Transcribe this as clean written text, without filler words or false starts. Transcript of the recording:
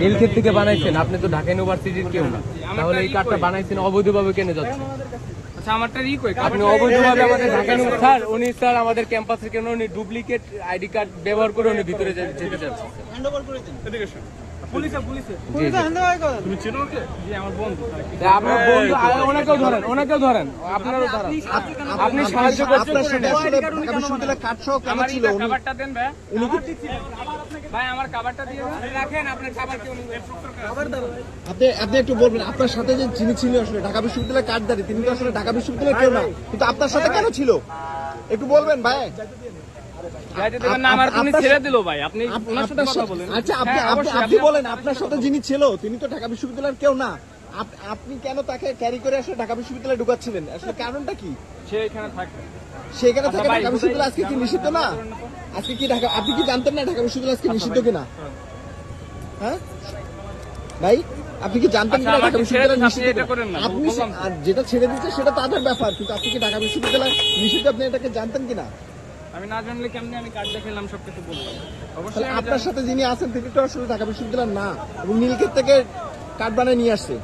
নীলক্ষেত থেকে বানাইছেন, আপনি তো ঢাকা ইউনিভার্সিটির কেউ না, তাহলে এই কার্ডটা বানাইছেন অবৈধভাবে কেন যাচ্ছে? আপনি অবৈধভাবে আমাদের ঢাকা স্যার, উনি স্যার আমাদের ক্যাম্পাসে কেন উনি ডুপ্লিকেট আইডি কার্ড ব্যবহার করে উনি ভিতরে যেতে চাচ্ছেন। ওনাকেও ধরেন, ওনাকেও ধরেন, আপনারও ধরেন, আপনি সাহায্য করছেন। আপনি একটু বলবেন আপনার সাথে যে যিনি ছিল আসলে ঢাকা বিশ্ববিদ্যালয়ের কার্ডধারী, তিনি তো আসলে ঢাকা বিশ্ববিদ্যালয়ের কেউ না, কিন্তু আপনার সাথে কেন ছিল একটু বলবেন ভাই? আচ্ছা আপনি বলেন, আপনার সাথে যিনি ছিল তিনি তো ঢাকা বিশ্ববিদ্যালয়ের কেউ না, আপনি কেন তাকে ক্যারি করে আসলে ঢাকা বিশ্ববিদ্যালয়ে ঢুকাচ্ছিলেন? আসলে কারণটা কি? সেখানে থাকে ঢাকা বিশ্ববিদ্যালয় আজকে কি নিষিদ্ধ না? আজকে কি ঢাকা, আপনি কি জানতেন না ঢাকা বিশ্ববিদ্যালয় আজকে নিষিদ্ধ কিনা? হ্যাঁ ভাই, আপনি কি জানতেন না ঢাকা বিশ্ববিদ্যালয় নিষিদ্ধ? আপনি যেটা ছেড়ে দিচ্ছে সেটা তাদের ব্যাপার, কিন্তু আপনি কি ঢাকা বিশ্ববিদ্যালয় নিষিদ্ধ আপনি এটাকে জানতেন কিনা? আমি না জানলে কেমনে আমি কার্ড দেখালাম সবকিছু বলতাম? অবশ্যই আপনার সাথে যিনি আছেন তিনি তো আসলে ঢাকা বিশ্ববিদ্যালয় না, এবং নীলক্ষেত থেকে কার্ড বানিয়ে নিয়ে আসছে।